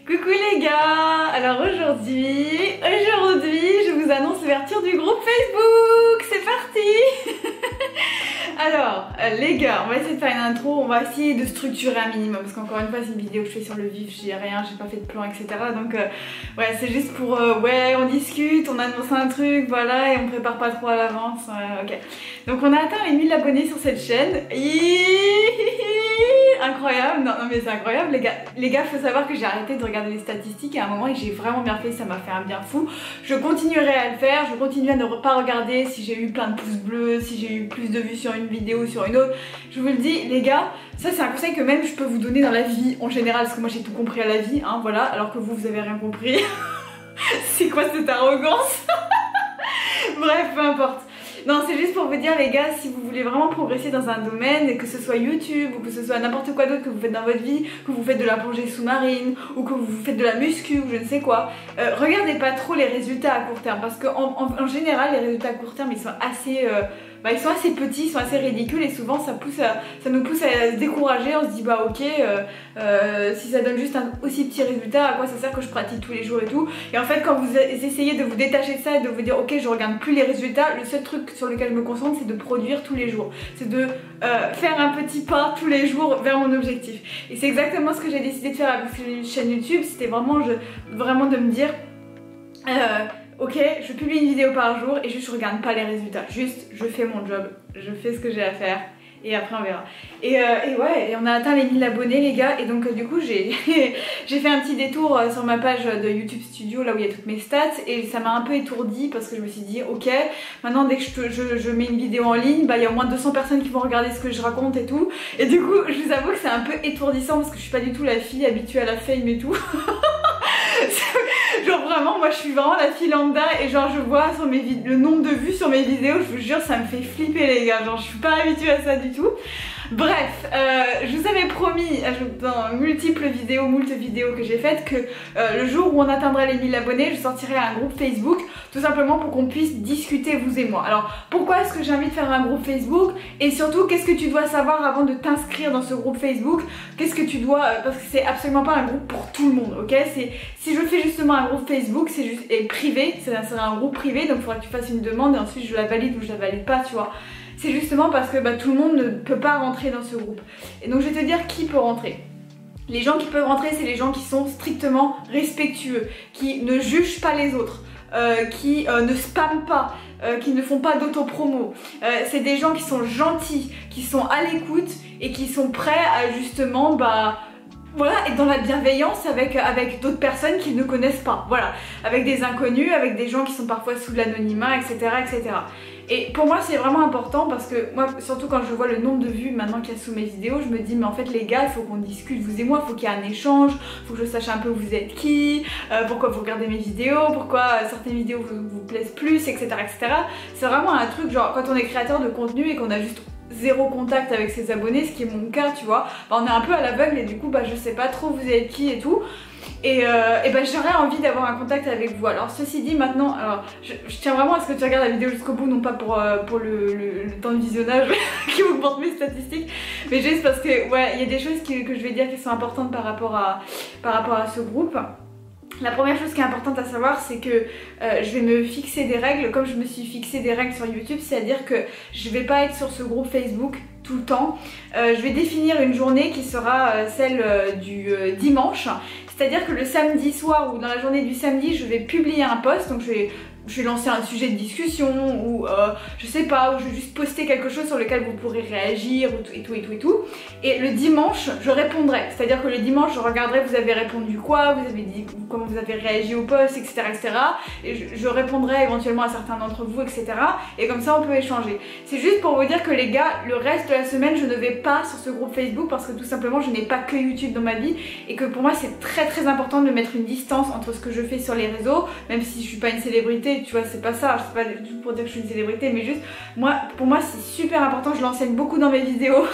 Coucou les gars. Alors aujourd'hui, je vous annonce l'ouverture du groupe Facebook. C'est parti. Alors les gars, on va essayer de faire une intro, on va essayer de structurer un minimum parce qu'encore une fois c'est une vidéo que je fais sur le vif, j'ai rien, j'ai pas fait de plan etc. Donc ouais, c'est juste pour ouais, on discute, on annonce un truc, voilà, et on prépare pas trop à l'avance. Ok. Donc on a atteint les 1000 abonnés sur cette chaîne. Incroyable, non mais c'est incroyable les gars, faut savoir que j'ai arrêté de regarder les statistiques à un moment et j'ai vraiment bien fait, ça m'a fait un bien fou. Je continuerai à le faire, je continue à ne pas regarder si j'ai eu plein de pouces bleus, si j'ai eu plus de vues sur une vidéo ou sur une autre. Je vous le dis les gars, ça c'est un conseil que même je peux vous donner dans la vie en général parce que moi j'ai tout compris à la vie, hein, voilà, alors que vous avez rien compris. C'est quoi cette arrogance? Bref, peu importe. Non, c'est juste pour vous dire les gars, si vous voulez vraiment progresser dans un domaine, que ce soit YouTube ou que ce soit n'importe quoi d'autre que vous faites dans votre vie, que vous faites de la plongée sous-marine ou que vous faites de la muscu ou je ne sais quoi, regardez pas trop les résultats à court terme parce qu'en général les résultats à court terme ils sont assez... ils sont assez petits, ils sont assez ridicules et souvent ça nous pousse à se décourager, on se dit bah ok, si ça donne juste un aussi petit résultat, à quoi ça sert que je pratique tous les jours et tout. Et en fait quand vous essayez de vous détacher de ça et de vous dire ok je regarde plus les résultats, le seul truc sur lequel je me concentre c'est de produire tous les jours, c'est de faire un petit pas tous les jours vers mon objectif. Et c'est exactement ce que j'ai décidé de faire avec cette chaîne YouTube, c'était vraiment de me dire... ok, je publie une vidéo par jour et juste je regarde pas les résultats, juste je fais mon job, je fais ce que j'ai à faire et après on verra. Et ouais, et on a atteint les 1000 abonnés les gars et donc du coup j'ai fait un petit détour sur ma page de YouTube Studio là où il y a toutes mes stats et ça m'a un peu étourdie parce que je me suis dit ok, maintenant dès que je mets une vidéo en ligne, bah il y a au moins 200 personnes qui vont regarder ce que je raconte et tout et du coup je vous avoue que c'est un peu étourdissant parce que je suis pas du tout la fille habituée à la fame et tout. Genre vraiment moi je suis vraiment la fille lambda et genre je vois sur le nombre de vues sur mes vidéos, je vous jure ça me fait flipper les gars, genre je suis pas habituée à ça du tout. Bref, je vous avais promis dans moult vidéos que j'ai faites que le jour où on atteindrait les 1000 abonnés je sortirai un groupe Facebook tout simplement pour qu'on puisse discuter vous et moi. Alors pourquoi est-ce que j'ai envie de faire un groupe Facebook et surtout qu'est-ce que tu dois savoir avant de t'inscrire dans ce groupe Facebook, qu'est-ce que tu dois, parce que c'est absolument pas un groupe pour tout le monde, ok, si je fais justement un groupe Facebook c'est juste privé, c'est un groupe privé donc il faudra que tu fasses une demande et ensuite je la valide ou je la valide pas tu vois. C'est justement parce que tout le monde ne peut pas rentrer dans ce groupe. Et donc je vais te dire qui peut rentrer. Les gens qui peuvent rentrer c'est les gens qui sont strictement respectueux, qui ne jugent pas les autres, qui ne spamment pas, qui ne font pas d'autopromo. C'est des gens qui sont gentils, qui sont à l'écoute et qui sont prêts à justement voilà, être dans la bienveillance avec d'autres personnes qu'ils ne connaissent pas, voilà, avec des inconnus, avec des gens qui sont parfois sous l'anonymat, etc., etc. Et pour moi c'est vraiment important parce que moi surtout quand je vois le nombre de vues maintenant qu'il y a sous mes vidéos, je me dis mais en fait les gars il faut qu'on discute vous et moi, il faut qu'il y ait un échange, il faut que je sache un peu vous êtes qui, pourquoi vous regardez mes vidéos, pourquoi certaines vidéos vous plaisent plus, etc., etc. C'est vraiment un truc genre quand on est créateur de contenu et qu'on a juste zéro contact avec ses abonnés, ce qui est mon cas tu vois, on est un peu à l'aveugle et du coup je sais pas trop vous êtes qui et tout et j'aurais envie d'avoir un contact avec vous. Alors ceci dit maintenant, alors je tiens vraiment à ce que tu regardes la vidéo jusqu'au bout, non pas pour le temps de visionnage qui augmente mes statistiques, mais juste parce que ouais il y a des choses que je vais dire qui sont importantes par rapport à ce groupe. La première chose qui est importante à savoir c'est que je vais me fixer des règles comme je me suis fixé des règles sur YouTube, c'est-à-dire que je vais pas être sur ce groupe Facebook tout le temps. Je vais définir une journée qui sera celle du dimanche, c'est-à-dire que le samedi soir ou dans la journée du samedi je vais publier un post, donc je vais lancer un sujet de discussion ou je sais pas, ou je vais juste poster quelque chose sur lequel vous pourrez réagir et tout. Et le dimanche, je répondrai. C'est-à-dire que le dimanche, je regarderai vous avez répondu quoi, vous avez dit comment vous avez réagi au post, etc. etc. Et je répondrai éventuellement à certains d'entre vous, etc. Et comme ça, on peut échanger. C'est juste pour vous dire que les gars, le reste de la semaine, je ne vais pas sur ce groupe Facebook parce que tout simplement, je n'ai pas que YouTube dans ma vie et que pour moi, c'est très très important de mettre une distance entre ce que je fais sur les réseaux, même si je suis pas une célébrité. Tu vois c'est pas ça, c'est pas du tout pour dire que je suis une célébrité mais juste pour moi c'est super important, je l'enseigne beaucoup dans mes vidéos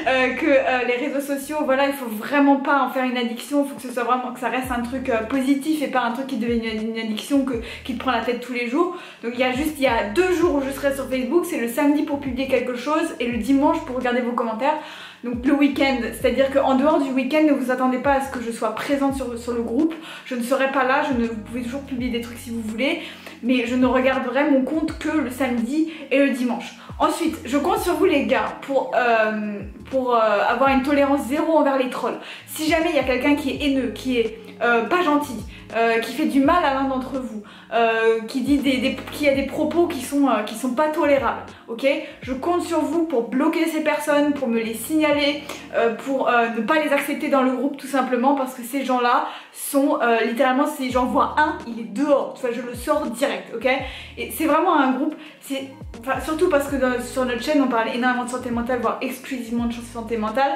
que les réseaux sociaux voilà il faut vraiment pas en faire une addiction, il faut que ce soit vraiment que ça reste un truc positif et pas un truc qui devient une addiction qui te prend la tête tous les jours. Donc il y a 2 jours où je serai sur Facebook, c'est le samedi pour publier quelque chose et le dimanche pour regarder vos commentaires. Donc le week-end, c'est-à-dire qu'en dehors du week-end, ne vous attendez pas à ce que je sois présente sur le groupe. Je ne serai pas là, vous pouvez toujours publier des trucs si vous voulez, mais je ne regarderai mon compte que le samedi et le dimanche. Ensuite, je compte sur vous les gars pour avoir une tolérance zéro envers les trolls. Si jamais il y a quelqu'un qui est haineux, qui est pas gentil, qui fait du mal à l'un d'entre vous, qui a des propos qui sont pas tolérables, ok? Je compte sur vous pour bloquer ces personnes, pour me les signaler, pour ne pas les accepter dans le groupe tout simplement parce que ces gens-là sont littéralement, si j'en vois un, il est dehors, tu vois, je le sors direct, ok? Et c'est vraiment un groupe, surtout parce que sur notre chaîne on parle énormément de santé mentale, voire exclusivement de santé mentale.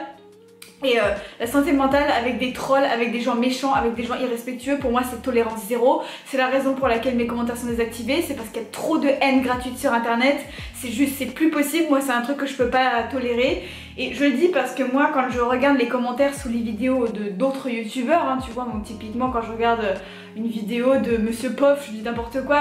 Et la santé mentale avec des trolls, avec des gens méchants, avec des gens irrespectueux, pour moi c'est tolérance zéro. C'est la raison pour laquelle mes commentaires sont désactivés, c'est parce qu'il y a trop de haine gratuite sur internet. C'est juste, c'est plus possible, moi c'est un truc que je peux pas tolérer. Et je le dis parce que moi quand je regarde les commentaires sous les vidéos d'autres youtubeurs, hein, tu vois, donc typiquement quand je regarde une vidéo de Monsieur Pof, je dis n'importe quoi,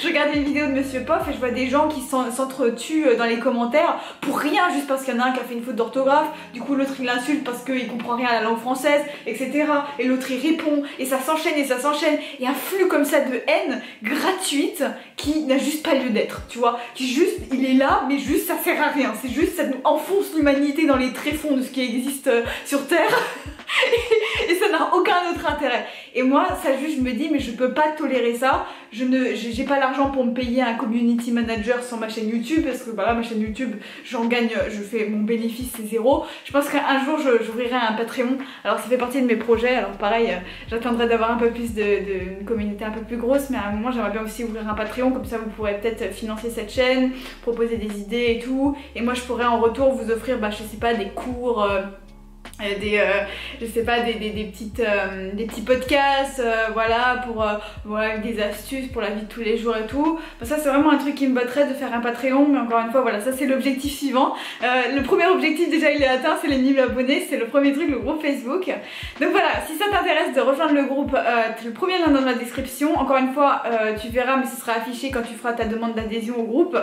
je regarde une vidéo de Monsieur Pof et je vois des gens qui s'entretuent dans les commentaires pour rien, juste parce qu'il y en a un qui a fait une faute d'orthographe, du coup l'autre il l'insulte parce qu'il comprend rien à la langue française, etc. Et l'autre il répond, et ça s'enchaîne et ça s'enchaîne, et un flux comme ça de haine gratuite qui n'a juste pas lieu d'être, tu vois, qui juste, il est là, mais juste ça sert à rien, c'est juste, ça nous enfonce l'humanité dans les tréfonds de ce qui existe sur Terre. Et ça n'a aucun autre intérêt. Et moi, ça juste, je me dis, mais je peux pas tolérer ça. J'ai pas l'argent pour me payer un community manager sur ma chaîne YouTube, parce que voilà, ma chaîne YouTube, j'en gagne, mon bénéfice c'est zéro. Je pense qu'un jour, j'ouvrirai un Patreon. Alors ça fait partie de mes projets. Alors pareil, j'attendrai d'avoir un peu plus une communauté un peu plus grosse, mais à un moment, j'aimerais bien aussi ouvrir un Patreon, comme ça vous pourrez peut-être financer cette chaîne, proposer des idées et tout. Et moi, je pourrais en retour vous offrir, je sais pas, des cours. Je sais pas, des petits podcasts, voilà, voilà, des astuces pour la vie de tous les jours et tout. Ça c'est vraiment un truc qui me botterait de faire un Patreon, mais encore une fois voilà, ça c'est l'objectif suivant. Le premier objectif déjà il est atteint, c'est les 1000 abonnés, c'est le premier truc, le groupe Facebook. Donc voilà, si ça t'intéresse de rejoindre le groupe, le premier lien dans la description. Encore une fois, tu verras, mais ce sera affiché quand tu feras ta demande d'adhésion au groupe.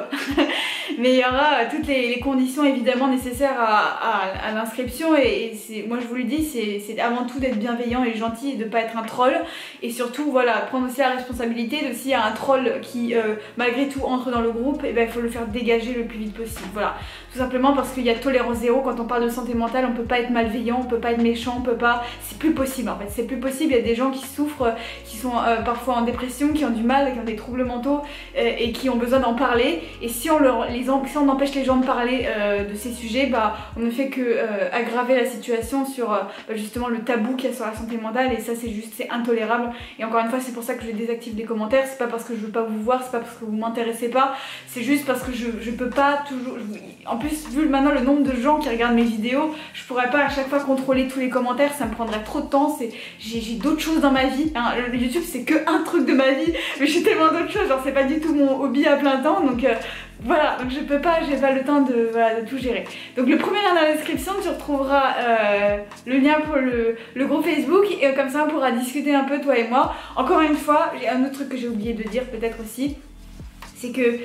Mais il y aura toutes les conditions évidemment nécessaires à l'inscription, et moi je vous le dis, c'est avant tout d'être bienveillant et gentil et de pas être un troll, et surtout voilà, prendre aussi la responsabilité de s'il y a un troll qui malgré tout entre dans le groupe, et ben il faut le faire dégager le plus vite possible, voilà, tout simplement parce qu'il y a tolérance zéro. Quand on parle de santé mentale, on peut pas être malveillant, on peut pas être méchant, on peut pas, c'est plus possible en fait, c'est plus possible. Il y a des gens qui souffrent, qui sont parfois en dépression, qui ont du mal, qui ont des troubles mentaux et qui ont besoin d'en parler, et si on empêche les gens de parler de ces sujets, bah on ne fait que aggraver la situation sur justement le tabou qu'il y a sur la santé mentale, et ça c'est juste, c'est intolérable. Et encore une fois, c'est pour ça que je désactive les commentaires, c'est pas parce que je veux pas vous voir, c'est pas parce que vous m'intéressez pas, c'est juste parce que je peux pas toujours, en plus vu maintenant le nombre de gens qui regardent mes vidéos, je pourrais pas à chaque fois contrôler tous les commentaires, ça me prendrait trop de temps, j'ai d'autres choses dans ma vie, hein. Le YouTube c'est que un truc de ma vie, mais j'ai tellement d'autres choses, genre c'est pas du tout mon hobby à plein temps, donc voilà, donc j'ai pas le temps de tout gérer. Donc le premier lien dans la description, tu retrouveras le lien pour le groupe Facebook, et comme ça on pourra discuter un peu toi et moi. Encore une fois, j'ai un autre truc que j'ai oublié de dire peut-être aussi, c'est que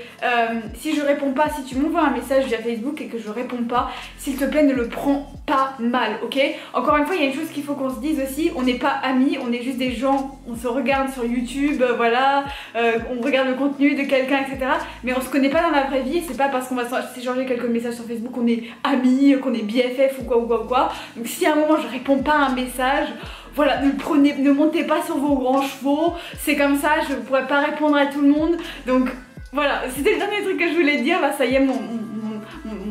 si je réponds pas, si tu m'envoies un message via Facebook et que je réponds pas, s'il te plaît ne le prends pas mal, ok? Encore une fois, il y a une chose qu'il faut qu'on se dise aussi, on n'est pas amis, on est juste des gens, on se regarde sur YouTube, voilà, on regarde le contenu de quelqu'un, etc. Mais on se connaît pas dans la vraie vie, c'est pas parce qu'on va s'échanger quelques messages sur Facebook qu'on est amis, qu'on est BFF ou quoi. Donc si à un moment je réponds pas à un message, voilà, ne montez pas sur vos grands chevaux, c'est comme ça, je pourrais pas répondre à tout le monde, donc voilà, c'était le dernier truc que je voulais dire. Là ça y est,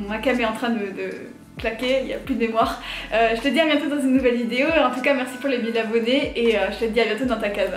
ma cam est en train de claquer, il n'y a plus de mémoire. Je te dis à bientôt dans une nouvelle vidéo, et en tout cas merci pour les 1000 abonnés, et je te dis à bientôt dans ta case.